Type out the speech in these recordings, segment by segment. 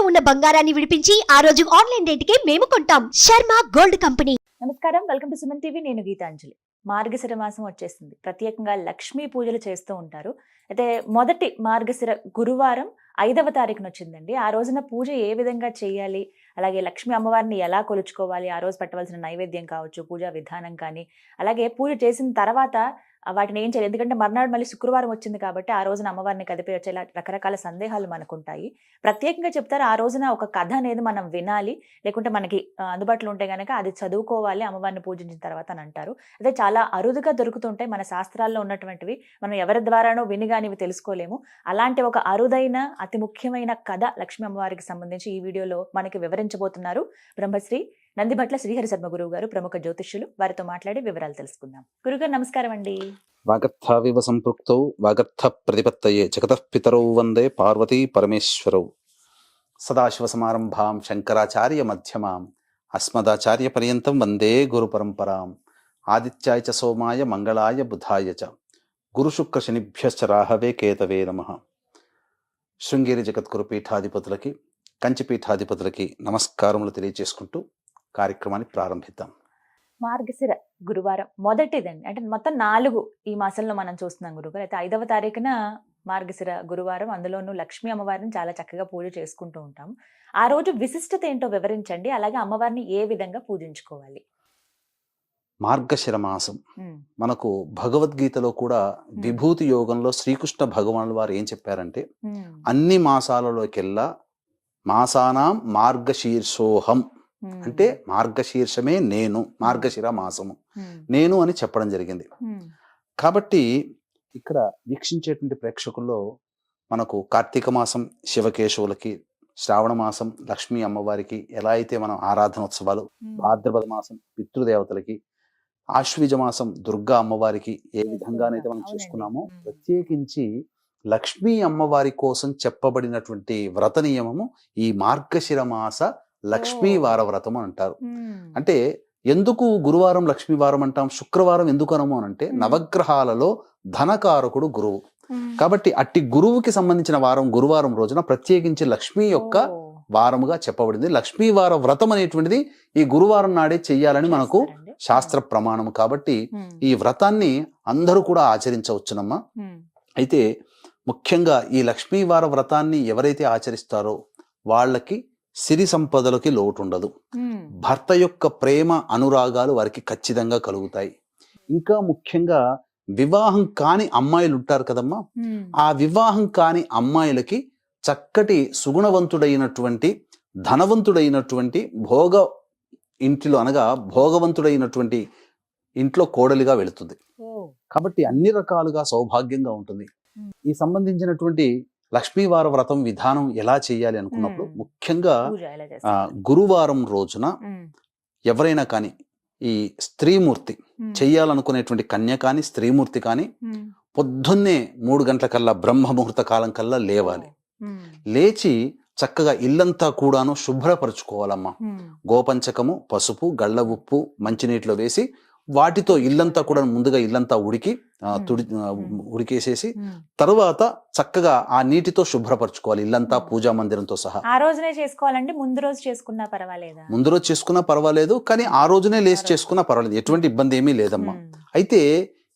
ఉన్న బంగారాన్ని విడిపించి ఆ రోజు ఆన్లైన్ రేటుకే మేము కొంటాం. Sharma gold company. నమస్కారం, వెల్కమ్ టు సుమన్ టీవీ. నేను గీతాంజలి. మార్గశిర మాసం వచ్చేసింది. ప్రత్యేకంగా లక్ష్మీ పూజలు చేస్తూ ఉంటారు. అయితే మొదటి మార్గశిర గురువారం 5వ తారీఖున వచ్చిందండి. ఆ రోజున పూజ ఏ విధంగా చేయాలి, అలాగే లక్ష్మీ అమ్మవారిని ఎలా కొలుచుకోవాలి, ఆ రోజు పెట్టవలసిన నైవేద్యం కావచ్చు, పూజా విధానం కానీ, అలాగే పూజ చేసిన తర్వాత వాటిని ఏం చేయాలి, ఎందుకంటే మర్నాడు మళ్ళీ శుక్రవారం వచ్చింది కాబట్టి ఆ రోజున అమ్మవారిని కదిపేయచ్చు, ఇలా రకరకాల సందేహాలు మనకుంటాయి. ప్రత్యేకంగా చెప్తారు ఆ రోజున ఒక కథ అనేది మనం వినాలి, లేకుంటే మనకి అందుబాటులో ఉంటే గనక అది చదువుకోవాలి అమ్మవారిని పూజించిన తర్వాత అని అంటారు. అదే చాలా అరుదుగా దొరుకుతుంటాయి మన శాస్త్రాల్లో ఉన్నటువంటివి, మనం ఎవరి ద్వారానో విని కానీ ఇవి తెలుసుకోలేము. అలాంటి ఒక అరుదైన అతి ముఖ్యమైన కథ లక్ష్మీ అమ్మవారికి సంబంధించి ఈ వీడియోలో మనకి వివరించబోతున్నారు బ్రహ్మశ్రీ నందిభట్ల శ్రీహరి శర్మ గురువు గారు, ప్రముఖ జ్యోతిష్యులు. వారితో మాట్లాడి వివరాలు తెలుసుకుందాం. గురుగారు నమస్కారం అండి. వాగర్థావివ సంపృక్తౌ వాగర్థ ప్రతిపత్తయే జగతః పితరౌ వందే పార్వతీ పరమేశ్వరౌ. సదాశివసమారంభాం శంకరాచార్య మధ్యమాం అస్మదాచార్య పర్యంతం వందే గురు పరంపరాం. ఆదిత్యాయ చ సోమాయ మంగళాయ బుధాయ చ గురుశుక్ర శనిభ్యశ్చ రాహవే కేతవే నమః. శృంగేరి జగద్గురు పీఠాధిపతులకి, కంచి పీఠాధిపతులకి నమస్కారములు తెలియజేసుకుంటూ కార్యక్రమాన్ని ప్రారంభిద్దాం. మార్గశిర గురువారం మొదటిదండి, అంటే మొత్తం 4 ఈ మాసంలో మనం చూస్తున్నాం గురుగారు. అయితే 5వ తారీఖున మార్గశిర గురువారం, అందులోనూ లక్ష్మీ అమ్మవారిని చాలా చక్కగా పూజ చేసుకుంటూ ఉంటాం. ఆ రోజు విశిష్టత ఏంటో వివరించండి, అలాగే అమ్మవారిని ఏ విధంగా పూజించుకోవాలి. మార్గశిర మాసం మనకు భగవద్గీతలో కూడా విభూతి యోగంలో శ్రీకృష్ణ భగవానుల వారు ఏం చెప్పారంటే, అన్ని మాసాలలోకెల్లా మాసానాం మార్గశీర్షోహం అంటే మార్గశీర్షమే నేను, మార్గశిర మాసము నేను అని చెప్పడం జరిగింది. కాబట్టి ఇక్కడ వీక్షించేటువంటి ప్రేక్షకుల్లో మనకు కార్తీక మాసం శివకేశవులకి, శ్రావణ మాసం లక్ష్మీ అమ్మవారికి ఎలా అయితే మనం ఆరాధనోత్సవాలు, భాద్రపద మాసం పితృదేవతలకి, ఆశ్వీజ మాసం దుర్గా అమ్మవారికి ఏ విధంగానైతే మనం చేసుకున్నామో, ప్రత్యేకించి లక్ష్మీ అమ్మవారి కోసం చెప్పబడినటువంటి వ్రత నియమము ఈ మార్గశిర మాస లక్ష్మీ వార వ్రతం అంటారు. అంటే ఎందుకు గురువారం లక్ష్మీవారం అంటాం, శుక్రవారం ఎందుకు అనము అనంటే నవగ్రహాలలో ధనకారకుడు గురువు. కాబట్టి అట్టి గురువుకి సంబంధించిన వారం గురువారం రోజున ప్రత్యేకించి లక్ష్మీ యొక్క వారముగా చెప్పబడింది. లక్ష్మీవార వ్రతం అనేటువంటిది ఈ గురువారం నాడే చెయ్యాలని మనకు శాస్త్ర ప్రమాణము. కాబట్టి ఈ వ్రతాన్ని అందరూ కూడా ఆచరించవచ్చునమ్మా. అయితే ముఖ్యంగా ఈ లక్ష్మీవార వ్రతాన్ని ఎవరైతే ఆచరిస్తారో వాళ్ళకి సిరి సంపదలకి లోటు ఉండదు. భర్త యొక్క ప్రేమ అనురాగాలు వారికి ఖచ్చితంగా కలుగుతాయి. ఇంకా ముఖ్యంగా వివాహం కాని అమ్మాయిలు ఉంటారు కదమ్మా, ఆ వివాహం కాని అమ్మాయిలకి చక్కటి సుగుణవంతుడైనటువంటి, ధనవంతుడైనటువంటి, భోగ ఇంటిలో అనగా భోగవంతుడైనటువంటి ఇంట్లో కోడలిగా వెళుతుంది. కాబట్టి అన్ని రకాలుగా సౌభాగ్యంగా ఉంటుంది. ఈ సంబంధించినటువంటి లక్ష్మీవార వ్రతం విధానం ఎలా చేయాలి అనుకున్నప్పుడు ముఖ్యంగా గురువారం రోజున ఎవరైనా కానీ ఈ స్త్రీమూర్తి చెయ్యాలనుకునేటువంటి కన్య కానీ స్త్రీమూర్తి కానీ పొద్దున్నే 3 గంటల కల్లా బ్రహ్మ ముహూర్త కాలం కల్లా లేవాలి. లేచి చక్కగా ఇల్లంతా కూడాను శుభ్రపరచుకోవాలమ్మా. గోపంచకము, పసుపు, గళ్ళ ఉప్పు మంచినీటిలో వేసి వాటితో ఇల్లంతా కూడా ముందుగా ఇల్లంతా ఉడికేసేసి తరువాత చక్కగా ఆ నీటితో శుభ్రపరచుకోవాలి ఇల్లంతా, పూజా మందిరంతో సహా. ఆ రోజునే చేసుకోవాలండి, ముందు రోజు చేసుకున్నా పర్వాలేదా? ముందు రోజు చేసుకున్నా పర్వాలేదు, కానీ ఆ రోజునే లేచి చేసుకున్నా పర్వాలేదు, ఎటువంటి ఇబ్బంది ఏమీ లేదమ్మా. అయితే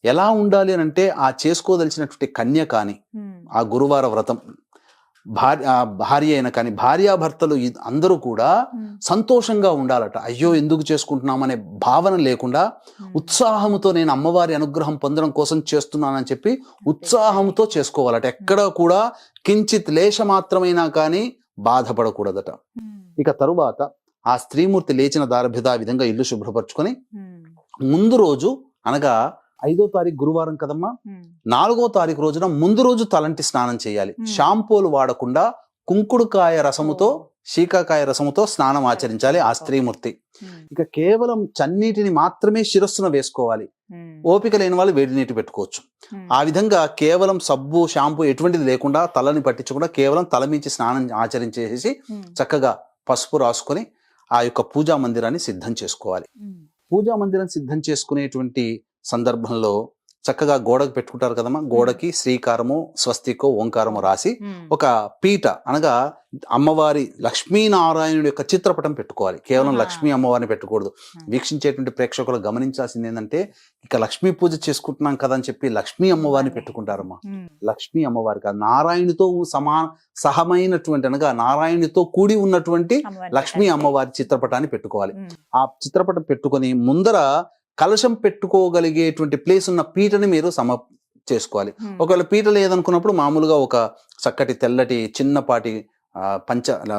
ఎలా ఉండాలి అని అంటే, ఆ చేసుకోదలిచినటువంటి కన్య కానీ ఆ గురువార వ్రతం భార్య అయినా కానీ భార్యాభర్తలు అందరూ కూడా సంతోషంగా ఉండాలట. అయ్యో ఎందుకు చేసుకుంటున్నామనే భావన లేకుండా ఉత్సాహంతో నేను అమ్మవారి అనుగ్రహం పొందడం కోసం చేస్తున్నానని చెప్పి ఉత్సాహంతో చేసుకోవాలట. ఎక్కడా కూడా కించిత్ లేశ మాత్రమైనా కానీ బాధపడకూడదట. ఇక తరువాత ఆ స్త్రీమూర్తి లేచిన దారభ్యత విధంగా ఇల్లు శుభ్రపరచుకొని ముందు రోజు అనగా 5వ తారీఖు గురువారం కదమ్మా, 4వ తారీఖు రోజున ముందు రోజు తలంటి స్నానం చేయాలి. షాంపూలు వాడకుండా కుంకుడుకాయ రసముతో, శీకాకాయ రసముతో స్నానం ఆచరించాలి ఆ స్త్రీమూర్తి. ఇక కేవలం చన్నీటిని మాత్రమే శిరస్సున వేసుకోవాలి. ఓపిక లేని వాళ్ళు వేడి నీటి పెట్టుకోవచ్చు. ఆ విధంగా కేవలం సబ్బు, షాంపూ ఎటువంటిది లేకుండా, తలని పట్టించకుండా కేవలం తలమించి స్నానం ఆచరించేసి చక్కగా పసుపు రాసుకొని ఆ యొక్క పూజా మందిరాన్ని సిద్ధం చేసుకోవాలి. పూజా మందిరం సిద్ధం చేసుకునేటువంటి సందర్భంలో చక్కగా గోడకు పెట్టుకుంటారు కదమ్మా, గోడకి శ్రీకారము స్వస్తికో ఓంకారము రాసి ఒక పీట అనగా అమ్మవారి లక్ష్మీనారాయణుడి యొక్క చిత్రపటం పెట్టుకోవాలి. కేవలం లక్ష్మీ అమ్మవారిని పెట్టకూడదు. వీక్షించేటువంటి ప్రేక్షకులు గమనించాల్సింది ఏంటంటే, ఇక లక్ష్మీ పూజ చేసుకుంటున్నాం కదా అని చెప్పి లక్ష్మీ అమ్మవారిని పెట్టుకుంటారమ్మా. లక్ష్మీ అమ్మవారి కాదు, నారాయణుతో సహమైనటువంటి అనగా నారాయణుతో కూడి ఉన్నటువంటి లక్ష్మీ అమ్మవారి చిత్రపటాన్ని పెట్టుకోవాలి. ఆ చిత్రపటం పెట్టుకొని ముందర కలశం పెట్టుకోగలిగేటువంటి ప్లేస్ ఉన్న పీటని మీరు చేసుకోవాలి. ఒకవేళ పీట లేదనుకున్నప్పుడు మామూలుగా ఒక చక్కటి తెల్లటి చిన్నపాటి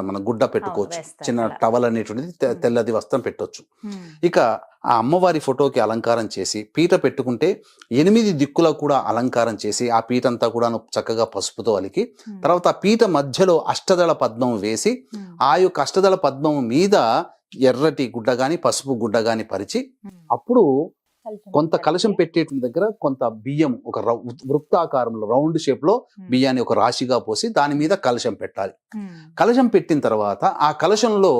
మన గుడ్డ పెట్టుకోవచ్చు, చిన్న టవల్ అనేటువంటిది తెల్లది వస్త్రం పెట్టవచ్చు. ఇక ఆ అమ్మవారి ఫోటోకి అలంకారం చేసి పీట పెట్టుకుంటే 8 దిక్కులా కూడా అలంకారం చేసి ఆ పీట అంతా కూడా చక్కగా పసుపుతో అలికి, తర్వాత ఆ పీట మధ్యలో అష్టదళ పద్మం వేసి ఆ యొక్క అష్టదళ పద్మం మీద ఎర్రటి గుడ్డ గాని పసుపు గుడ్డ గాని పరిచి, అప్పుడు కొంత కలశం పెట్టేటువంటి దగ్గర కొంత బియ్యం ఒక వృత్తాకారంలో రౌండ్ షేప్ లో బియ్యాన్ని ఒక రాశిగా పోసి దాని మీద కలశం పెట్టాలి. కలశం పెట్టిన తర్వాత ఆ కలశంలో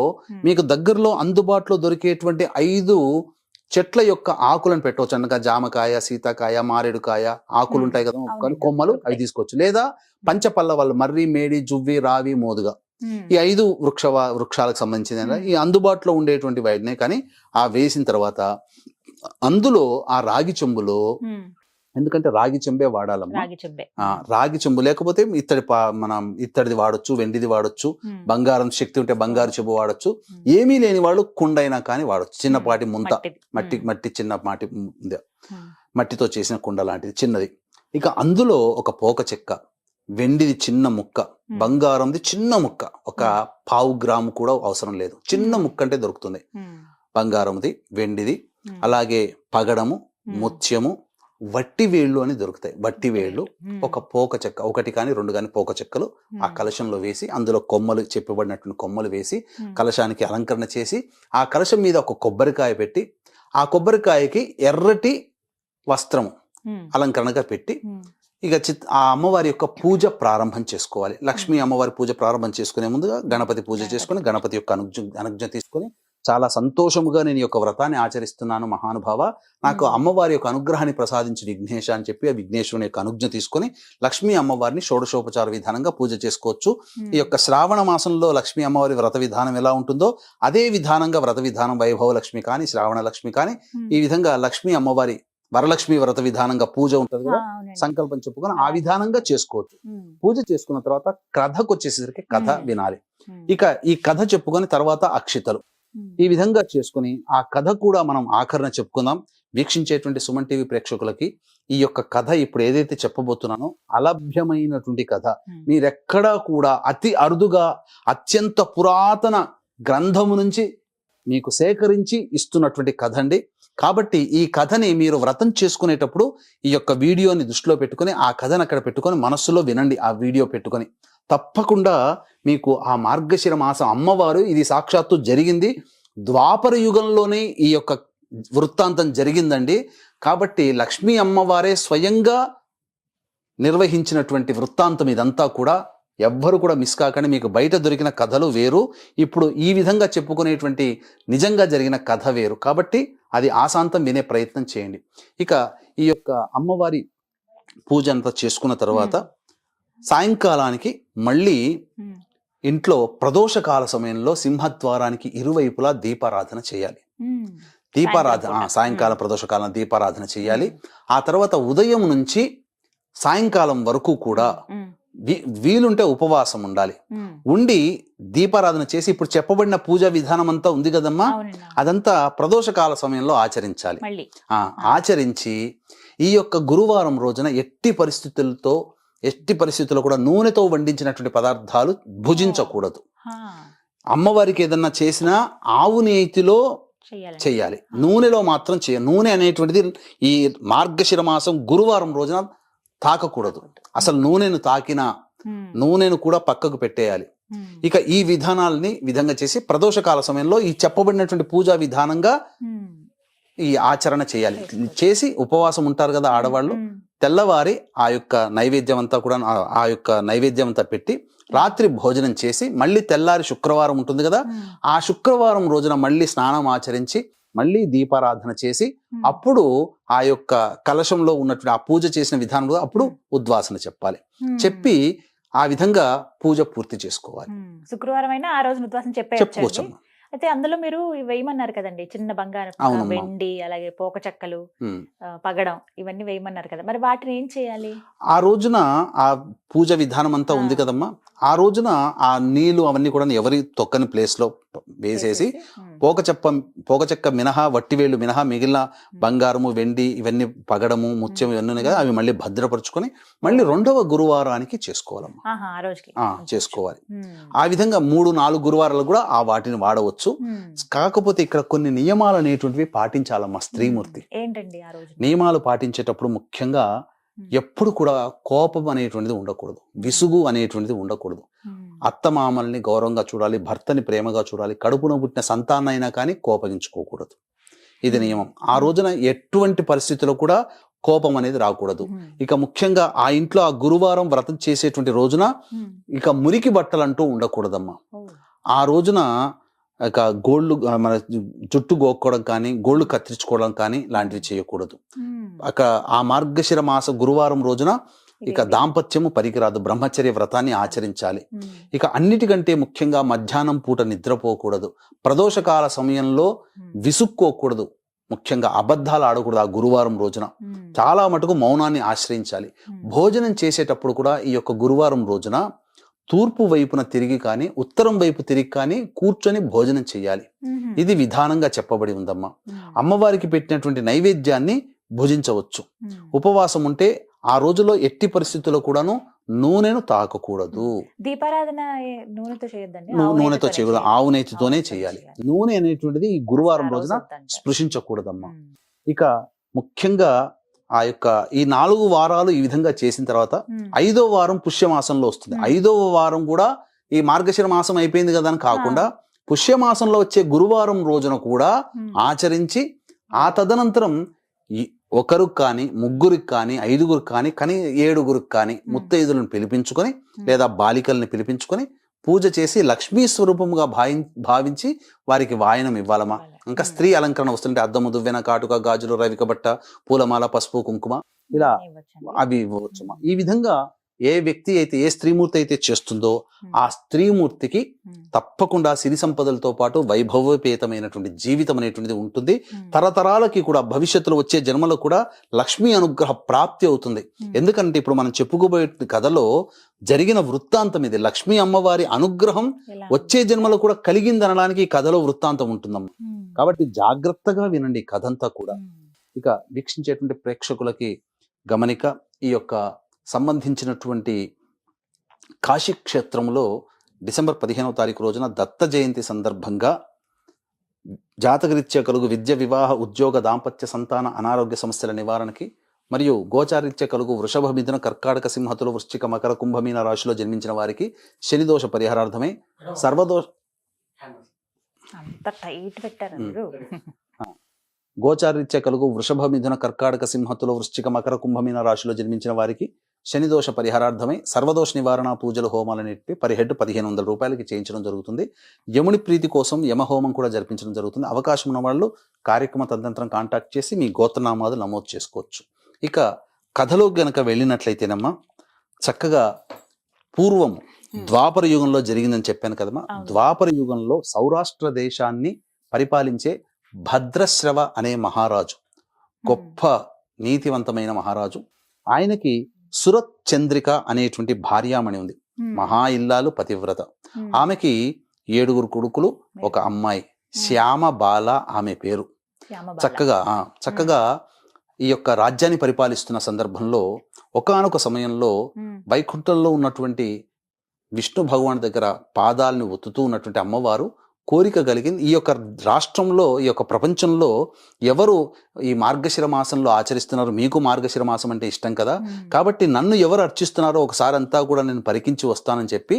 మీకు దగ్గరలో అందుబాటులో దొరికేటువంటి 5 చెట్ల యొక్క ఆకులను పెట్టవచ్చు. అనగా జామకాయ, సీతాకాయ, మారేడుకాయ ఆకులు ఉంటాయి కదా, కొమ్మలు అవి తీసుకోవచ్చు. లేదా పంచపల్లవాళ్ళు మర్రి, మేడి, జువ్వి, రావి, మోదుగా ఈ 5 వృక్షాలకు సంబంధించిన ఈ అందుబాటులో ఉండేటువంటి వాటినే కానీ ఆ వేసిన తర్వాత అందులో ఆ రాగి చెంబులో, ఎందుకంటే రాగి చెంబే వాడాలమ్మా, రాగి చెంబు లేకపోతే మనం ఇత్తడిది వాడొచ్చు, వెండిది వాడొచ్చు, బంగారం శక్తి ఉంటే బంగారు చెంబు వాడొచ్చు, ఏమీ లేని వాళ్ళు కుండైనా కానీ వాడొచ్చు. చిన్నపాటి ముంత మట్టి చిన్నపాటి మట్టితో చేసిన కుండ లాంటిది చిన్నది. ఇక అందులో ఒక పోక చెక్క, వెండిది చిన్న ముక్క, బంగారంది చిన్న ముక్క, ఒక 1/4 గ్రాము కూడా అవసరం లేదు, చిన్న ముక్క అంటే దొరుకుతుంది. బంగారంది, వెండిది, అలాగే పగడము, ముత్యము, వట్టి వేళ్ళు అని దొరుకుతాయి. వట్టి వేళ్ళు ఒక పోక చెక్క, 1 కానీ 2 కానీ పోక చెక్కలు ఆ కలశంలో వేసి అందులో కొమ్మలు చెప్పబడినటువంటి కొమ్మలు వేసి కలశానికి అలంకరణ చేసి ఆ కలశం మీద ఒక కొబ్బరికాయ పెట్టి ఆ కొబ్బరికాయకి ఎర్రటి వస్త్రము అలంకరణగా పెట్టి ఇక ఆ అమ్మవారి యొక్క పూజ ప్రారంభం చేసుకోవాలి. లక్ష్మీ అమ్మవారి పూజ ప్రారంభం చేసుకునే ముందుగా గణపతి పూజ చేసుకుని గణపతి యొక్క అనుజ్ఞ తీసుకొని చాలా సంతోషముగా నేను ఈ యొక్క వ్రతాన్ని ఆచరిస్తున్నాను మహానుభావ, నాకు అమ్మవారి యొక్క అనుగ్రహాన్ని ప్రసాదించి విఘ్నేశ అని చెప్పి ఆ విఘ్నేశ్వరుని యొక్క అనుజ్ఞ తీసుకొని లక్ష్మీ అమ్మవారిని షోడశోపచార విధానంగా పూజ చేసుకోవచ్చు. ఈ యొక్క శ్రావణ మాసంలో లక్ష్మీ అమ్మవారి వ్రత విధానం ఎలా ఉంటుందో అదే విధానంగా వ్రత విధానం వైభవ లక్ష్మి కానీ శ్రావణ లక్ష్మి కానీ ఈ విధంగా లక్ష్మీ అమ్మవారి వరలక్ష్మి వ్రత విధానంగా పూజ ఉంటుంది కదా, సంకల్పం చెప్పుకొని ఆ విధానంగా చేసుకోవచ్చు. పూజ చేసుకున్న తర్వాత కథకు వచ్చేసరికి కథ వినాలి. ఇక ఈ కథ చెప్పుకొని తర్వాత అక్షితలు, ఈ విధంగా చేసుకుని ఆ కథ కూడా మనం ఆఖరణ చెప్పుకుందాం. వీక్షించేటువంటి సుమన్ టీవీ ప్రేక్షకులకి ఈ యొక్క కథ ఇప్పుడు ఏదైతే చెప్పబోతున్నానో అలభ్యమైనటువంటి కథ, మీరెక్కడా కూడా అతి అరుదుగా అత్యంత పురాతన గ్రంథము నుంచి మీకు సేకరించి ఇస్తున్నటువంటి కథ అండి. కాబట్టి ఈ కథని మీరు వ్రతం చేసుకునేటప్పుడు ఈ యొక్క వీడియోని దృష్టిలో పెట్టుకొని ఆ కథను అక్కడ పెట్టుకొని మనస్సులో వినండి. ఆ వీడియో పెట్టుకొని తప్పకుండా మీకు ఆ మార్గశిర మాసం అమ్మవారు, ఇది సాక్షాత్తు జరిగింది ద్వాపర యుగంలోనే ఈ యొక్క వృత్తాంతం జరిగిందండి. కాబట్టి లక్ష్మీ అమ్మవారే స్వయంగా నిర్వహించినటువంటి వృత్తాంతం ఇదంతా కూడా. ఎవ్వరు కూడా మిస్ కాకండి. మీకు బయట దొరికిన కథలు వేరు, ఇప్పుడు ఈ విధంగా చెప్పుకునేటువంటి నిజంగా జరిగిన కథ వేరు. కాబట్టి అది ఆశాంతం వినే ప్రయత్నం చేయండి. ఇక ఈ యొక్క అమ్మవారి పూజ అంతా చేసుకున్న తర్వాత సాయంకాలానికి మళ్ళీ ఇంట్లో ప్రదోషకాల సమయంలో సింహద్వారానికి ఇరువైపులా దీపారాధన చేయాలి. దీపారాధన సాయంకాలం ప్రదోషకాలం దీపారాధన చేయాలి. ఆ తర్వాత ఉదయం నుంచి సాయంకాలం వరకు కూడా వీలుంటే ఉపవాసం ఉండాలి. ఉండి దీపారాధన చేసి ఇప్పుడు చెప్పబడిన పూజా విధానం అంతా ఉంది కదమ్మా, అదంతా ప్రదోషకాల సమయంలో ఆచరించాలి. ఆచరించి ఈ యొక్క గురువారం రోజున ఎట్టి పరిస్థితుల్లో కూడా నూనెతో వండించినటువంటి పదార్థాలు భుజించకూడదు. అమ్మవారికి ఏదన్నా చేసినా ఆవు నేతిలో చేయాలి, నూనెలో మాత్రం చేయాలి. నూనె అనేటువంటిది ఈ మార్గశిర మాసం గురువారం రోజున తాకకూడదు. అసలు నూనెను తాకినా నూనెను కూడా పక్కకు పెట్టేయాలి. ఇక ఈ విధంగా చేసి ప్రదోషకాల సమయంలో ఈ చెప్పబడినటువంటి పూజా విధానంగా ఈ ఆచరణ చేయాలి. చేసి ఉపవాసం ఉంటారు కదా ఆడవాళ్ళు, తెల్లవారి ఆ యొక్క నైవేద్యం అంతా పెట్టి రాత్రి భోజనం చేసి మళ్ళీ తెల్లారి శుక్రవారం ఉంటుంది కదా, ఆ శుక్రవారం రోజున మళ్ళీ స్నానం ఆచరించి మళ్ళీ దీపారాధన చేసి అప్పుడు ఆ యొక్క కలశంలో ఉన్నటువంటి ఆ పూజ చేసిన విధానంలో అప్పుడు ఉద్వాసన చెప్పాలి. చెప్పి ఆ విధంగా పూజ పూర్తి చేసుకోవాలి. శుక్రవారం అయినా ఆ రోజు ఉద్వాసన చెప్పేయచ్చు. చెప్పుకోవచ్చమ్మా. అయితే అందులో మీరు ఇవి వేయమన్నారు కదండి, చిన్న బంగారం, అవునమ్మా. వెండి, అలాగే పోక చెక్కలు, పగడం, ఇవన్నీ వేయమన్నారు కదా, మరి వాటిని ఏం చేయాలి? ఆ రోజున ఆ పూజ విధానం అంతా ఉంది కదమ్మా, ఆ రోజున ఆ నీళ్లు అవన్నీ కూడా ఎవరి తొక్కని ప్లేస్ లో వేసేసి పోక చెక్క మినహా, వట్టివేళ్ళు మినహా మిగిలిన బంగారము, వెండి, ఇవన్నీ పగడము, ముత్యం ఇవన్నీ ఉన్నాయి కదా, అవి మళ్ళీ భద్రపరుచుకొని మళ్ళీ 2వ గురువారానికి చేసుకోవాలమ్మా. ఆ రోజుకి చేసుకోవాలి. ఆ విధంగా 3-4 గురువారాలు కూడా ఆ వాటిని వాడవచ్చు. కాకపోతే ఇక్కడ కొన్ని నియమాలు అనేటువంటివి పాటించాలమ్మా స్త్రీమూర్తి. ఏంటండి ఆ రోజు నియమాలు పాటించేటప్పుడు ముఖ్యంగా ఎప్పుడు కూడా కోపం అనేటువంటిది ఉండకూడదు, విసుగు అనేటువంటిది ఉండకూడదు. అత్తమామల్ని గౌరవంగా చూడాలి, భర్తని ప్రేమగా చూడాలి, కడుపున పుట్టిన సంతానం అయినా కానీ కోపగించుకోకూడదు. ఇది నియమం. ఆ రోజున ఎటువంటి పరిస్థితుల్లో కూడా కోపం అనేది రాకూడదు. ఇక ముఖ్యంగా ఆ ఇంట్లో ఆ గురువారం వ్రతం చేసేటువంటి రోజున ఇక మురికి బట్టలు అంటూ ఉండకూడదమ్మా. ఆ రోజున ఇక గోళ్ళు, మన జుట్టు గోక్కోవడం కానీ, గోళ్ళు కత్తిరించుకోవడం కానీ లాంటివి చేయకూడదు. ఆ మార్గశిర మాస గురువారం రోజున ఇక దాంపత్యము పనికిరాదు, బ్రహ్మచర్య వ్రతాన్ని ఆచరించాలి. ఇక అన్నిటికంటే ముఖ్యంగా మధ్యాహ్నం పూట నిద్రపోకూడదు, ప్రదోషకాల సమయంలో విసుక్కోకూడదు, ముఖ్యంగా అబద్ధాలు ఆడకూడదు. ఆ గురువారం రోజున చాలా మటుకు మౌనాన్ని ఆశ్రయించాలి. భోజనం చేసేటప్పుడు కూడా ఈ యొక్క గురువారం రోజున తూర్పు వైపున తిరిగి కానీ, ఉత్తరం వైపు తిరిగి కానీ కూర్చొని భోజనం చేయాలి. ఇది విధానంగా చెప్పబడి ఉందమ్మా. అమ్మవారికి పెట్టినటువంటి నైవేద్యాన్ని భుజించవచ్చు. ఉపవాసం ఉంటే ఆ రోజులో ఎట్టి పరిస్థితుల్లో కూడాను నూనెను తాకకూడదు. దీపారాధన నూనెతో చేయొద్దండి, నూనెతో చేయకూడదు, ఆవు నెయ్యితోనే చేయాలి. నూనె అనేటువంటిది ఈ గురువారం రోజున స్పృశించకూడదమ్మా. ఇక ముఖ్యంగా ఆ యొక్క ఈ 4 వారాలు ఈ విధంగా చేసిన తర్వాత 5వ వారం పుష్యమాసంలో వస్తుంది. 5వ వారం కూడా ఈ మార్గశిర మాసం అయిపోయింది కదా అని కాకుండా పుష్యమాసంలో వచ్చే గురువారం రోజున కూడా ఆచరించి, ఆ తదనంతరం ఒకరికి కానీ, ముగ్గురికి కానీ, 5గురికి కానీ, 7గురికి కానీ ముత్తైదులను పిలిపించుకొని లేదా బాలికల్ని పిలిపించుకొని పూజ చేసి లక్ష్మీ స్వరూపముగా భావించి వారికి వాయనం ఇవ్వాలమ్మా. ఇంకా స్త్రీ అలంకరణ వస్తుంటే అద్దము, దువ్వెన, కాటుక, గాజులు, రవిక బట్ట, పూలమాల, పసుపు, కుంకుమ ఇలా అవి ఇవ్వవచ్చమ్మా. ఈ విధంగా ఏ వ్యక్తి అయితే, ఏ స్త్రీమూర్తి అయితే చేస్తుందో ఆ స్త్రీమూర్తికి తప్పకుండా సిరి సంపదలతో పాటు వైభవపేతమైనటువంటి జీవితం అనేటువంటిది ఉంటుంది. తరతరాలకి కూడా, భవిష్యత్తులో వచ్చే జన్మలో కూడా లక్ష్మీ అనుగ్రహ ప్రాప్తి అవుతుంది. ఎందుకంటే ఇప్పుడు మనం చెప్పుకోబోయే కథలో జరిగిన వృత్తాంతం ఇది. లక్ష్మీ అమ్మవారి అనుగ్రహం వచ్చే జన్మలో కూడా కలిగిందనడానికి ఈ కథలో వృత్తాంతం ఉంటుందమ్మా. కాబట్టి జాగ్రత్తగా వినండి ఈ కథంతా కూడా. ఇక వీక్షించేటువంటి ప్రేక్షకులకి గమనిక, ఈ యొక్క సంబంధించినటువంటి కాశీ క్షేత్రంలో డిసెంబర్ 15వ తారీఖు రోజున దత్త జయంతి సందర్భంగా జాతకరీత్యా కలుగు విద్య, వివాహ, ఉద్యోగ, దాంపత్య, సంతాన, అనారోగ్య సమస్యల నివారణకి మరియు గోచారీత్యా కలుగు వృషభ, మిథున, కర్కాటక, సింహతులు, వృశ్చిక, మకర, కుంభమీన రాశిలో జన్మించిన వారికి శనిదోష పరిహారార్థమై సర్వదోష గోచారీత్యా కలుగు వృషభ, మిథున, కర్కాటక, సింహతులు, వృశ్చిక, మకర, కుంభమీన రాశిలో జన్మించిన వారికి శనిదోష పరిహారార్థమై సర్వదోష నివారణ పూజలు, హోమాలన్నిటి పర్ హెడ్ 1500 రూపాయలకి చేయించడం జరుగుతుంది. యముని ప్రీతి కోసం యమహోమం కూడా జరిపించడం జరుగుతుంది. అవకాశం ఉన్న వాళ్ళు కార్యక్రమ తదనంతరం కాంటాక్ట్ చేసి మీ గోత్రనామాలు నమోదు చేసుకోవచ్చు. ఇక కథలో గనక వెళ్ళినట్లయితేనమ్మా, చక్కగా పూర్వం ద్వాపర యుగంలో జరిగిందని చెప్పాను కదమ్మా. ద్వాపర యుగంలో సౌరాష్ట్ర దేశాన్ని పరిపాలించే భద్రశ్రవ అనే మహారాజు, గొప్ప నీతివంతమైన మహారాజు. ఆయనకి సురత్ చంద్రిక అనేటువంటి భార్యామణి ఉంది. మహా ఇల్లాలు, పతివ్రత. ఆమెకి 7గురు కొడుకులు, ఒక అమ్మాయి, శ్యామ బాల ఆమె పేరు. చక్కగా ఈ యొక్క రాజ్యాన్ని పరిపాలిస్తున్న సందర్భంలో ఒకానొక సమయంలో వైకుంఠంలో ఉన్నటువంటి విష్ణు భగవాన్ దగ్గర పాదాలను ఒత్తుతూ ఉన్నటువంటి అమ్మవారు కోరిక కలిగింది. ఈ యొక్క రాష్ట్రంలో, ఈ యొక్క ప్రపంచంలో ఎవరు ఈ మార్గశిర మాసంలో ఆచరిస్తున్నారు, మీకు మార్గశిర మాసం అంటే ఇష్టం కదా, కాబట్టి నన్ను ఎవరు అర్చిస్తున్నారో ఒకసారి అంతా కూడా నేను పరికించి వస్తానని చెప్పి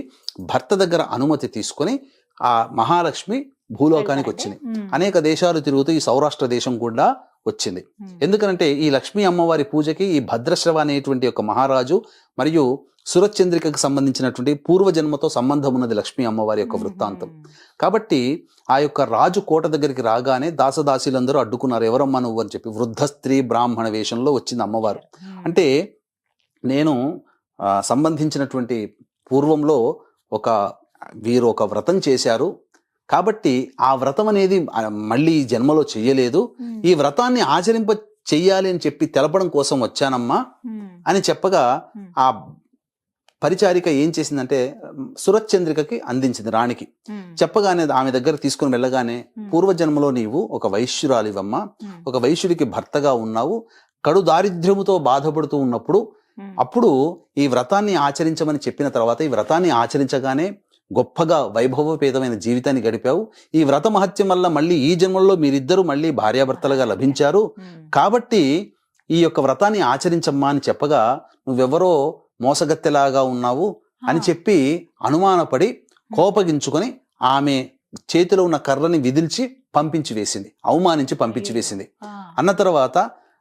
భర్త దగ్గర అనుమతి తీసుకొని ఆ మహాలక్ష్మి భూలోకానికి వచ్చింది. అనేక దేశాలు తిరుగుతూ ఈ సౌరాష్ట్ర దేశం కూడా వచ్చింది. ఎందుకంటే ఈ లక్ష్మీ అమ్మవారి పూజకి ఈ భద్రశ్రవ అనేటువంటి ఒక మహారాజు మరియు సురచంద్రికకు సంబంధించినటువంటి పూర్వజన్మతో సంబంధం ఉన్నది లక్ష్మీ అమ్మవారి యొక్క వృత్తాంతం. కాబట్టి ఆ యొక్క రాజు కోట దగ్గరికి రాగానే దాసదాసీలందరూ అడ్డుకున్నారు, ఎవరమ్మా నువ్వు అని చెప్పి. వృద్ధ స్త్రీ బ్రాహ్మణ వేషంలో వచ్చింది అమ్మవారు. అంటే నేను సంబంధించినటువంటి పూర్వంలో వీరు ఒక వ్రతం చేశారు, కాబట్టి ఆ వ్రతం అనేది మళ్ళీ ఈ జన్మలో చెయ్యలేదు, ఈ వ్రతాన్ని ఆచరింప చెయ్యాలి అని చెప్పి తెలపడం కోసం వచ్చానమ్మా అని చెప్పగా ఆ పరిచారిక ఏం చేసిందంటే సురచంద్రికకి అందించింది రాణికి. చెప్పగానే ఆమె దగ్గర తీసుకుని వెళ్ళగానే, పూర్వజన్మలో నీవు ఒక వైశ్యురాలివమ్మా, ఒక వైశ్యుడికి భర్తగా ఉన్నావు, కడు దారిద్ర్యముతో బాధపడుతూ ఉన్నప్పుడు అప్పుడు ఈ వ్రతాన్ని ఆచరించమని చెప్పిన తర్వాత ఈ వ్రతాన్ని ఆచరించగానే గొప్పగా వైభవపేతమైన జీవితాన్ని గడిపావు. ఈ వ్రత మహత్యం వల్ల మళ్ళీ ఈ జన్మల్లో మీరిద్దరూ మళ్ళీ భార్యాభర్తలుగా లభించారు, కాబట్టి ఈ యొక్క వ్రతాన్ని ఆచరించమ్మా అని చెప్పగా, నువ్వెవరో మోసగత్తెలాగా ఉన్నావు అని చెప్పి అనుమానపడి కోపగించుకొని ఆమె చేతిలో ఉన్న కర్రని విదిల్చి పంపించి వేసింది, అవమానించి పంపించి వేసింది. అన్న తర్వాత,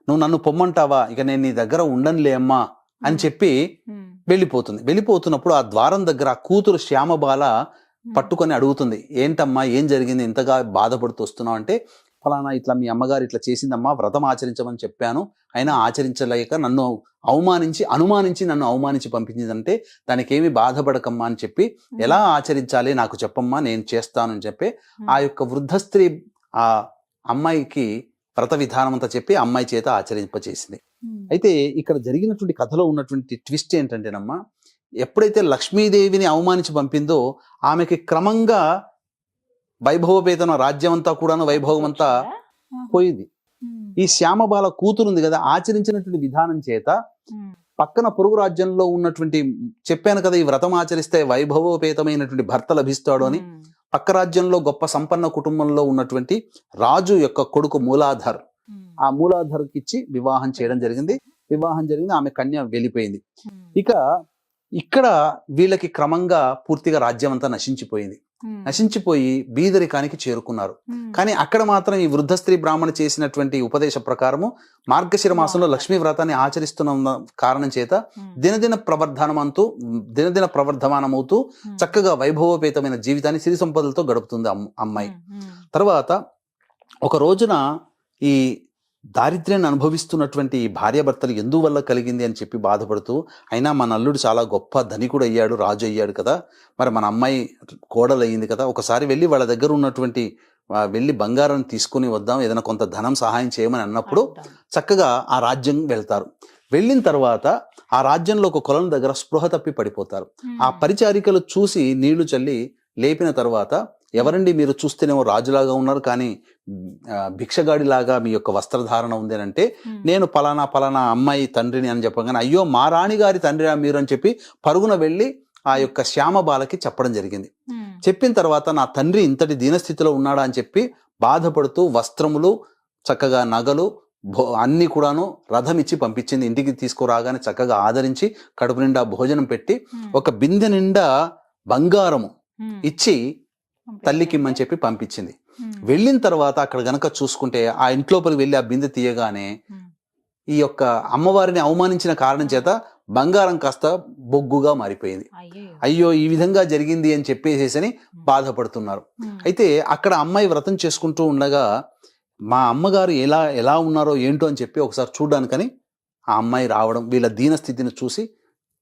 నువ్వు నన్ను పొమ్మంటావా, ఇక నేను నీ దగ్గర ఉండనులే అమ్మా అని చెప్పి వెళ్ళిపోతుంది. వెళ్ళిపోతున్నప్పుడు ఆ ద్వారం దగ్గర ఆ కూతురు శ్యామబాల పట్టుకొని అడుగుతుంది, ఏంటమ్మా ఏం జరిగింది, ఇంతగా బాధపడుతూ వస్తున్నావు అంటే, ఫలానా ఇట్లా మీ అమ్మగారు ఇట్లా చేసిందమ్మా, వ్రతం ఆచరించమని చెప్పాను, అయినా ఆచరించలేక నన్ను అనుమానించి నన్ను అవమానించి పంపించిందంటే దానికి ఏమి బాధపడకమ్మా అని చెప్పి, ఎలా ఆచరించాలి నాకు చెప్పమ్మా, నేను చేస్తాను అని చెప్పి ఆ యొక్క వృద్ధ స్త్రీ ఆ అమ్మాయికి వ్రత విధానం అంతా చెప్పి అమ్మాయి చేత ఆచరింపచేసింది. అయితే ఇక్కడ జరిగినటువంటి కథలో ఉన్నటువంటి ట్విస్ట్ ఏంటంటేనమ్మా, ఎప్పుడైతే లక్ష్మీదేవిని అవమానించి పంపిందో ఆమెకి క్రమంగా వైభవపేతన రాజ్యం అంతా కూడాను వైభవం అంతా పోయింది. ఈ శ్యామబాల కూతురు ఉంది కదా, ఆచరించినటువంటి విధానం చేత పక్కన పొరుగు రాజ్యంలో ఉన్నటువంటి, చెప్పాను కదా ఈ వ్రతం ఆచరిస్తే వైభవపేతమైనటువంటి భర్త లభిస్తాడు అని, పక్క రాజ్యంలో గొప్ప సంపన్న కుటుంబంలో ఉన్నటువంటి రాజు యొక్క కొడుకు మూలాధర్, ఆ మూలాధర్కి ఇచ్చి వివాహం చేయడం జరిగింది. ఆమె కన్య వెళ్ళిపోయింది. ఇక్కడ వీళ్ళకి క్రమంగా పూర్తిగా రాజ్యం అంతా నశించిపోయి బీదరికానికి చేరుకున్నారు. కానీ అక్కడ మాత్రం ఈ వృద్ధ స్త్రీ బ్రాహ్మణ చేసినటువంటి ఉపదేశ ప్రకారము మార్గశిర మాసంలో లక్ష్మీ వ్రతాన్ని ఆచరిస్తున్న కారణం చేత దినదిన ప్రవర్ధమానమవుతూ చక్కగా వైభవపేతమైన జీవితాన్ని సిరి సంపదలతో గడుపుతుంది అమ్మాయి. తర్వాత ఒక రోజున ఈ దారిద్ర్యాన్ని అనుభవిస్తున్నటువంటి భార్యాభర్తలు ఎందువల్ల కలిగింది అని చెప్పి బాధపడుతూ, అయినా మన అల్లుడు చాలా గొప్ప ధనికుడు అయ్యాడు, రాజు అయ్యాడు కదా, మరి మన అమ్మాయి కోడలు అయ్యింది కదా, ఒకసారి వెళ్ళి వాళ్ళ దగ్గర ఉన్నటువంటి వెళ్ళి బంగారాన్ని తీసుకుని వద్దాం, ఏదైనా కొంత ధనం సహాయం చేయమని అన్నప్పుడు చక్కగా ఆ రాజ్యం వెళ్తారు. వెళ్ళిన తర్వాత ఆ రాజ్యంలో ఒక కొలను దగ్గర స్పృహ తప్పి పడిపోతారు. ఆ పరిచారికలు చూసి నీళ్లు చల్లి లేపిన తర్వాత, ఎవరండి మీరు, చూస్తేనేమో రాజులాగా ఉన్నారు కానీ భిక్షగాడిలాగా మీ యొక్క వస్త్రధారణ ఉంది అని అంటే, నేను పలానా అమ్మాయి తండ్రిని అని చెప్పగానే, అయ్యో మా రాణిగారి తండ్రి మీరు అని చెప్పి పరుగున వెళ్ళి ఆ యొక్క శ్యామబాలకి చెప్పడం జరిగింది. చెప్పిన తర్వాత నా తండ్రి ఇంతటి దీనస్థితిలో ఉన్నాడా అని చెప్పి బాధపడుతూ వస్త్రములు, చక్కగా నగలు అన్ని కూడాను రథం ఇచ్చి పంపించింది. ఇంటికి తీసుకురాగానే చక్కగా ఆదరించి కడుపు నిండా భోజనం పెట్టి ఒక బిందె నిండా బంగారము ఇచ్చి తల్లికిమ్మని చెప్పి పంపించింది. వెళ్ళిన తర్వాత అక్కడ గనక చూసుకుంటే ఆ ఇంట్లోపలికి వెళ్ళి ఆ బిందె తీయగానే ఈ యొక్క అమ్మవారిని అవమానించిన కారణం చేత బంగారం కాస్త బొగ్గుగా మారిపోయింది. అయ్యో ఈ విధంగా జరిగింది అని చెప్పేసేసని బాధపడుతున్నారు. అయితే అక్కడ అమ్మాయి వ్రతం చేసుకుంటూ ఉండగా మా అమ్మగారు ఎలా ఉన్నారో ఏంటో అని చెప్పి ఒకసారి చూడడానికని ఆ అమ్మాయి రావడం, వీళ్ళ దీనస్థితిని చూసి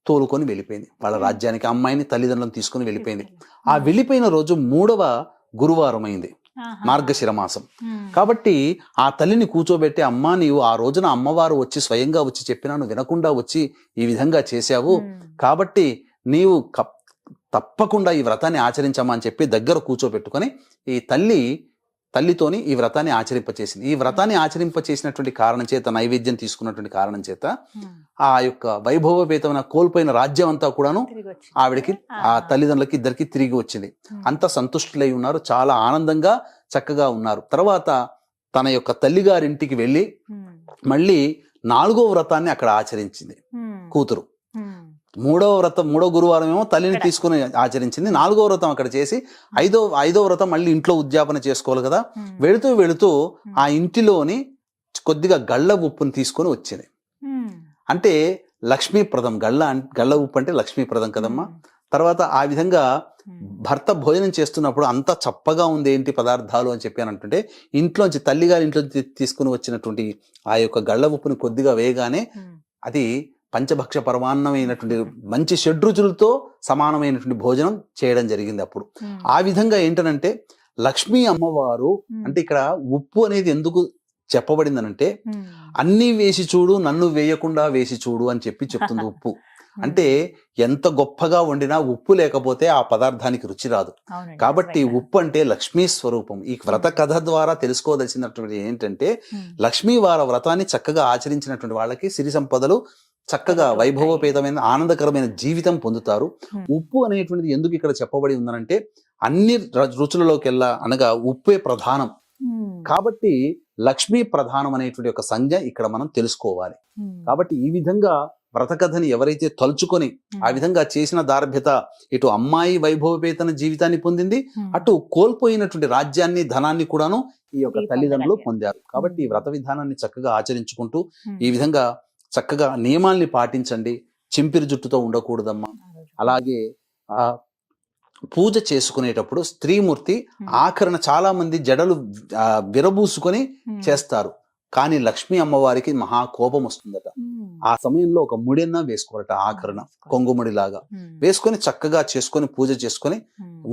తోలుకొని వెళ్ళిపోయింది వాళ్ళ రాజ్యానికి. అమ్మాయిని తల్లిదండ్రులను తీసుకుని వెళ్ళిపోయింది. ఆ వెళ్ళిపోయిన రోజు 3వ గురువారం అయింది, మార్గశిర మాసం. కాబట్టి ఆ తల్లిని కూర్చోబెట్టి, అమ్మా నీవు ఆ రోజున అమ్మవారు వచ్చి స్వయంగా వచ్చి చెప్పినా నువ్వు వినకుండా వచ్చి ఈ విధంగా చేశావు, కాబట్టి నీవు తప్పకుండా ఈ వ్రతాన్ని ఆచరించమ్మా అని చెప్పి దగ్గర కూర్చోబెట్టుకొని ఈ తల్లితోని ఈ వ్రతాన్ని ఆచరింపచేసింది. ఈ వ్రతాన్ని ఆచరింపచేసినటువంటి కారణం చేత, నైవేద్యం తీసుకున్నటువంటి కారణం చేత ఆ యొక్క వైభవపేతమైన కోల్పోయిన రాజ్యం అంతా కూడాను ఆవిడకి, ఆ తల్లిదండ్రులకి ఇద్దరికి తిరిగి వచ్చింది. అంత సంతుష్టులై ఉన్నారు, చాలా ఆనందంగా చక్కగా ఉన్నారు. తర్వాత తన యొక్క తల్లిగారింటికి వెళ్ళి మళ్ళీ 4వ వ్రతాన్ని అక్కడ ఆచరించింది కూతురు. 3వ గురువారం ఏమో తల్లిని తీసుకుని ఆచరించింది. 4వ వ్రతం అక్కడ చేసి ఐదో వ్రతం మళ్ళీ ఇంట్లో ఉద్యాపన చేసుకోవాలి కదా. వెళుతూ ఆ ఇంటిలోని కొద్దిగా గళ్ళ ఉప్పుని తీసుకొని వచ్చింది. అంటే లక్ష్మీప్రదం. గళ్ళ ఉప్పు అంటే లక్ష్మీప్రదం కదమ్మా. తర్వాత ఆ విధంగా భర్త భోజనం చేస్తున్నప్పుడు అంత చప్పగా ఉంది ఏంటి పదార్థాలు అని చెప్పి అని అంటుంటే, ఇంట్లోంచి తల్లిగారి ఇంట్లోంచి తీసుకుని వచ్చినటువంటి ఆ యొక్క గళ్ళ ఉప్పుని కొద్దిగా వేయగానే అది పంచభక్ష పరమాన్నమైనటువంటి మంచి షడ్రుచులతో సమానమైనటువంటి భోజనం చేయడం జరిగింది అప్పుడు. ఆ విధంగా ఏంటనంటే లక్ష్మీ అమ్మవారు అంటే ఇక్కడ ఉప్పు అనేది ఎందుకు చెప్పబడిందనంటే, అన్నీ వేసి చూడు నన్ను వేయకుండా వేసి చూడు అని చెప్పి చెప్తుంది ఉప్పు. అంటే ఎంత గొప్పగా వండినా ఉప్పు లేకపోతే ఆ పదార్థానికి రుచి రాదు. కాబట్టి ఉప్పు అంటే లక్ష్మీ స్వరూపం. ఈ వ్రత కథ ద్వారా తెలుసుకోదలసినటువంటి ఏంటంటే, లక్ష్మీ వారి వ్రతాన్ని చక్కగా ఆచరించినటువంటి వాళ్ళకి సిరి సంపదలు, చక్కగా వైభవపేతమైన ఆనందకరమైన జీవితం పొందుతారు. ఉప్పు అనేటువంటిది ఎందుకు ఇక్కడ చెప్పబడి ఉందనంటే, అన్ని రుచులలోకెల్లా అనగా ఉప్పే ప్రధానం. కాబట్టి లక్ష్మీ ప్రధానం అనేటువంటి ఒక సంజ్ఞ ఇక్కడ మనం తెలుసుకోవాలి. కాబట్టి ఈ విధంగా వ్రతకథని ఎవరైతే తలుచుకొని ఆ విధంగా చేసిన దార్భ్యత ఇటు అమ్మాయి వైభవపేతన జీవితాన్ని పొందింది, అటు కోల్పోయినటువంటి రాజ్యాన్ని ధనాన్ని కూడాను ఈ యొక్క తల్లిదండ్రులు పొందారు. కాబట్టి ఈ వ్రత విధానాన్ని చక్కగా ఆచరించుకుంటూ ఈ విధంగా చక్కగా నియమాల్ని పాటించండి. చింపిరి జుట్టుతో ఉండకూడదమ్మా. అలాగే పూజ చేసుకునేటప్పుడు స్త్రీమూర్తి ఆఖరణ చాలా మంది జడలు విరబూసుకొని చేస్తారు. కానీ లక్ష్మీ అమ్మవారికి మహా కోపం వస్తుందట. ఆ సమయంలో ఒక ముడిన్నా వేసుకోవాలట, ఆఖరణ కొంగుముడిలాగా వేసుకొని చక్కగా చేసుకొని పూజ చేసుకొని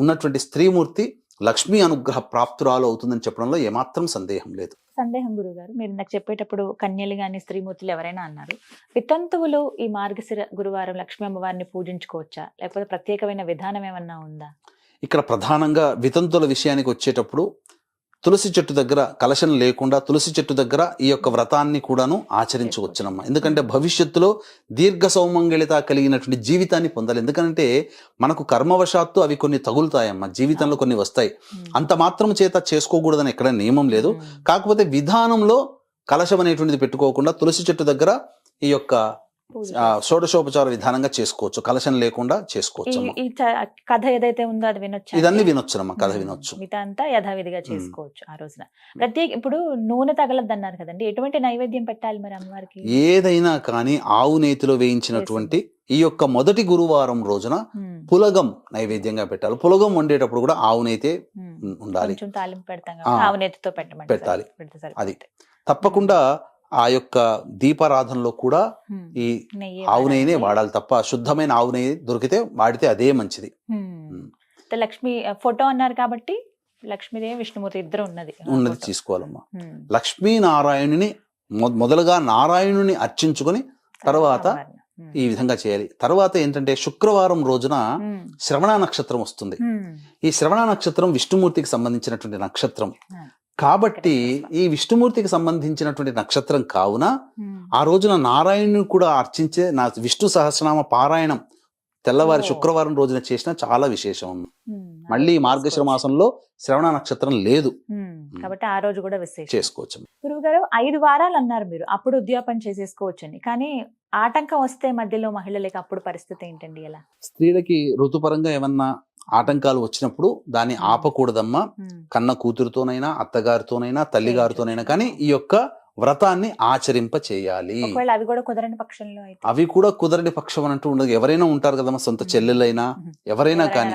ఉన్నటువంటి స్త్రీమూర్తి లక్ష్మీ అనుగ్రహ ప్రాప్తురాలు అవుతుందని చెప్పడంలో ఏమాత్రం సందేహం లేదు. సందేహం గురుగారు, మీరు నాకు చెప్పేటప్పుడు కన్యలు గాని స్త్రీమూర్తులు ఎవరైనా అన్నారు, వితంతువులు ఈ మార్గశిర గురువారం లక్ష్మీ అమ్మవారిని పూజించుకోవచ్చా, లేకపోతే ప్రత్యేకమైన విధానం ఏమన్నా ఉందా? ఇక్కడ ప్రధానంగా వితంతుల విషయానికి వచ్చేటప్పుడు తులసి చెట్టు దగ్గర కలశం లేకుండా తులసి చెట్టు దగ్గర ఈ యొక్క వ్రతాన్ని కూడాను ఆచరించవచ్చునమ్మా. ఎందుకంటే భవిష్యత్తులో దీర్ఘ సౌమంగళిత కలిగినటువంటి జీవితాన్ని పొందాలి. ఎందుకంటే మనకు కర్మవశాత్తు అవి కొన్ని తగులుతాయమ్మా, జీవితంలో కొన్ని వస్తాయి. అంత మాత్రం చేత చేసుకోకూడదని ఎక్కడ నియమం లేదు. కాకపోతే విధానంలో కలశం అనేటువంటిది పెట్టుకోకుండా తులసి చెట్టు దగ్గర ఈ యొక్క షోడశోపచార విధానంగా చేసుకోవచ్చు, కలశం లేకుండా చేసుకోవచ్చు. ఈ కథ ఏదైతే ఉందో అది వినొచ్చు, ఇదన్నీ వినొచ్చునమ్మా, కథ వినొచ్చు. మిగతా అంతా యథావిధిగా చేసుకోవచ్చు ఆ రోజున. ఇప్పుడు నూనె తగలద్దు అన్నారు కదండి, ఎటువంటి నైవేద్యం పెట్టాలి మరి అమ్మవారికి? ఏదైనా కానీ ఆవు నేతిలో వేయించినటువంటి ఈ యొక్క మొదటి గురువారం రోజున పులగం నైవేద్యంగా పెట్టాలి. పులగం వండేటప్పుడు కూడా ఆవు నేతే ఉండాలి, తాలింపు పెడతాం, ఆవు నేతితో పెట్టాలి. అది తప్పకుండా ఆ యొక్క దీపారాధనలో కూడా ఈ ఆవు నెయ్యినే వాడాలి తప్ప శుద్ధమైన ఆవు నెయ్యి దొరికితే వాడితే అదే మంచిది. లక్ష్మి ఫోటో అన్నారు కాబట్టి లక్ష్మీదేవి విష్ణుమూర్తి ఇద్దరు ఉన్నది తీసుకోవాలమ్మా. లక్ష్మీనారాయణుని మొదలుగా నారాయణుని అర్చించుకొని తర్వాత ఈ విధంగా చేయాలి. తర్వాత ఏంటంటే శుక్రవారం రోజున శ్రవణ నక్షత్రం వస్తుంది. ఈ శ్రవణ నక్షత్రం విష్ణుమూర్తికి సంబంధించినటువంటి నక్షత్రం కాబట్టి ఈ విష్ణుమూర్తికి సంబంధించినటువంటి నక్షత్రం కావున ఆ రోజున నారాయణుని కూడా అర్చించే విష్ణు సహస్రనామ పారాయణం తెల్లవారి శుక్రవారం రోజున చేసిన చాలా విశేషం ఉంది. మళ్ళీ మార్గశిర మాసంలో శ్రవణ నక్షత్రం లేదు కాబట్టి ఆ రోజు కూడా విశేషం చేసుకోవచ్చు. గురువు గారు 5 వారాలు అన్నారు మీరు, అప్పుడు ఉద్యాపన చేసేసుకోవచ్చని. కానీ ఆటంకం వస్తే మధ్యలో మహిళలకి అప్పుడు పరిస్థితి ఏంటండి? ఎలా స్త్రీలకి ఋతుపరంగా ఏమన్నా ఆటంకాలు వచ్చినప్పుడు దాన్ని ఆపకూడదమ్మా. కన్న కూతురుతోనైనా అత్తగారితోనైనా తల్లిగారితోనైనా కానీ ఈ యొక్క వ్రతాన్ని ఆచరింప చేయాలి. అవి కూడా కుదరని పక్షంలో అవి కూడా కుదరని పక్షం అంటూ ఉండదు. ఎవరైనా ఉంటారు కదమ్మా, సొంత చెల్లెలైనా ఎవరైనా కానీ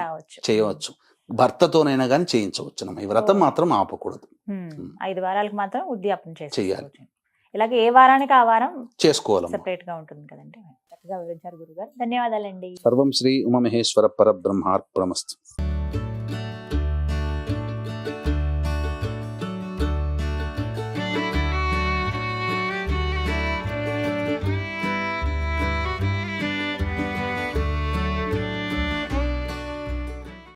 చేయవచ్చు, భర్తతోనైనా కానీ చేయించవచ్చు. ఈ వ్రతం మాత్రం ఆపకూడదు. 5 వారాలకు మాత్రం ఉద్యాపన చేయాలి. ఇలాగే ఏ వారానికి ఆ వారం చేసుకోవాలి, సెపరేట్ గా ఉంటుంది కదండి. చక్కగా వివరించారు గురుగారు, ధన్యవాదాలండి. సర్వం శ్రీ ఉమామహేశ్వర పరబ్రహ్మార్పణమస్తు.